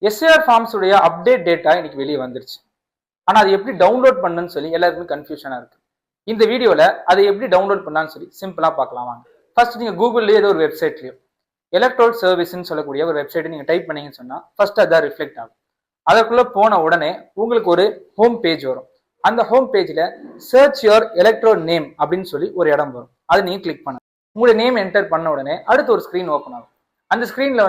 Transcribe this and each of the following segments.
SAR forms உடைய update data இன்னைக்கு வெளியே வந்துருச்சு. ஆனா அது எப்படி டவுன்லோட் பண்ணுன்னு சொல்லி எல்லாருக்குமே கன்ஃபியூஷனா இருக்கு. இந்த வீடியோல அதை எப்படி டவுன்லோட் பண்ணலான்னு சொல்லி சிம்பிளா பார்க்கலாம் வாங்க. ஃபர்ஸ்ட் நீங்க கூகுள்லயே ஏதோ ஒரு வெப்சைட்லயோ எலக்ட்ரோல் சர்வீஸ்ன்னு சொல்லக்கூடிய ஒரு வெப்சைட் நீங்க டைப் பண்ணீங்கன்னு சொன்னா ஃபர்ஸ்ட் அதான் ரிஃப்ளெக்ட் ஆகும். அதற்குள்ள போன உடனே உங்களுக்கு ஒரு ஹோம் பேஜ் வரும். அந்த ஹோம் பேஜ்ல சர்ச் யுவர் எலக்ட்ரோல் நேம் அப்படின்னு சொல்லி ஒரு இடம் வரும். அதை நீங்க கிளிக் பண்ணுங்க. உங்களுடைய நேம் என்டர் பண்ண உடனே அடுத்து ஒரு ஸ்கிரீன் ஓப்பன் ஆகும். அந்த ஸ்கிரீன்ல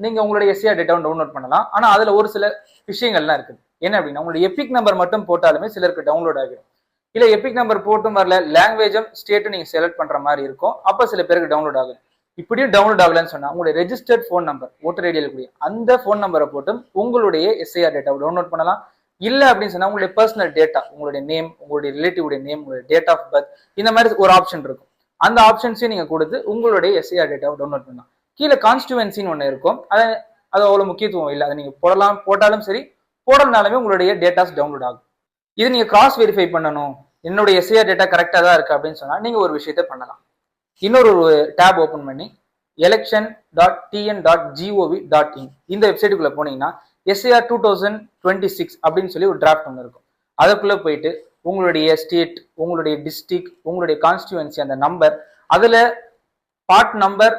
நீங்க உங்களுடைய எஸ்ஏஆர் டேட்டாவை டவுன்லோட் பண்ணலாம். ஆனா அதுல ஒரு சில விஷயங்கள்லாம் இருக்குது. என்ன அப்படின்னா உங்களுடைய எபிக் நம்பர் மட்டும் போட்டாலுமே சிலருக்கு டவுன்லோட் ஆகிடும். இல்ல எபிக் நம்பர் போட்டும் வரல, லாங்குவேஜும் ஸ்டேட்டும் நீங்க செலக்ட் பண்ற மாதிரி இருக்கும். அப்ப சில பேருக்கு டவுன்லோட் ஆகும். இப்படியும் டவுன்லோட் ஆகலன்னு சொன்னா உங்களுடைய ரெஜிஸ்டர்ட் ஃபோன் நம்பர் ஓட்டர் ஐடியில் கூடிய அந்த ஃபோன் நம்பரை போட்டு உங்களுடைய எஸ்ஐஆர் டேட்டாவை டவுன்லோட் பண்ணலாம். இல்ல அப்படின்னு சொன்னா உங்களுடைய பர்சனல் டேட்டா, உங்களுடைய நேம், உங்களுடைய ரிலேட்டிவ் நேம், உங்களுடைய டேட் ஆஃப் பர்த், இந்த மாதிரி ஒரு ஆப்ஷன் இருக்கும். அந்த ஆப்ஷன்ஸையும் நீங்க கொடுத்து உங்களுடைய எஸ்ஐஆர் டேட்டாவை டவுன்லோட் பண்ணலாம். கீழே கான்ஸ்டிடுவன்சின்னு ஒன்று இருக்கும். அது அவ்வளவு முக்கியத்துவம் இல்லை. அதை நீங்க போட்டாலும் சரி, போடலனாலுமே உங்களுடைய டேட்டாஸ் டவுன்லோட் ஆகும். இது நீங்க கிராஸ் வெரிஃபை பண்ணணும், என்னுடைய எஸ்ஐஆர் டேட்டா கரெக்டா தான் இருக்கு அப்படின்னு சொன்னா நீங்க ஒரு விஷயத்த பண்ணலாம். இன்னொரு டேப் ஓபன் பண்ணி election.tn.gov.in இந்த வெப்சைட்டுக்குள்ள போனீங்கன்னா எஸ்ஐஆர் 2026 அப்படின்னு சொல்லி ஒரு டிராஃப்ட் ஒன்று இருக்கும். அதுக்குள்ள போயிட்டு உங்களுடைய ஸ்டேட், உங்களுடைய டிஸ்ட்ரிக்ட், உங்களுடைய கான்ஸ்டிடுவன்சி, அந்த நம்பர், அதுல பார்ட் நம்பர்,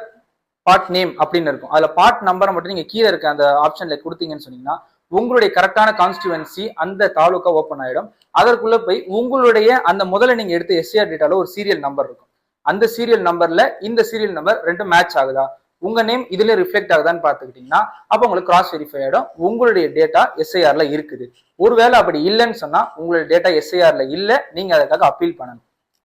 பார்ட் நேம் அப்படின்னு இருக்கும். அதுல பார்ட் நம்பரை மட்டும் நீங்க கீழே இருக்க அந்த ஆப்ஷன்ல கொடுத்தீங்கன்னு சொன்னீங்கன்னா உங்களுடைய கரெக்டான கான்ஸ்டிடுவன்சி அந்த தாலுக்கா ஓப்பன் ஆயிடும். அதற்குள்ள போய் உங்களுடைய அந்த முதல்ல நீங்க எடுத்த எஸ்ஐஆர் டேட்டால ஒரு சீரியல் நம்பர் இருக்கும். அந்த சீரியல் நம்பர்ல இந்த சீரியல் நம்பர் ரெண்டும் மேட்ச் ஆகுதா, உங்க நேம் இதுல ரிஃப்ளெக்ட் ஆகுதான்னு பாத்துக்கிட்டீங்கன்னா அப்ப உங்களுக்கு கிராஸ் வெரிஃபை ஆயிடும், உங்களுடைய டேட்டா எஸ்ஐஆர்ல இருக்குது. ஒருவேளை அப்படி இல்லைன்னு சொன்னா உங்களுடைய டேட்டா எஸ்ஐஆர்ல இல்ல, நீங்க அதுக்காக அப்பீல் பண்ணணும்.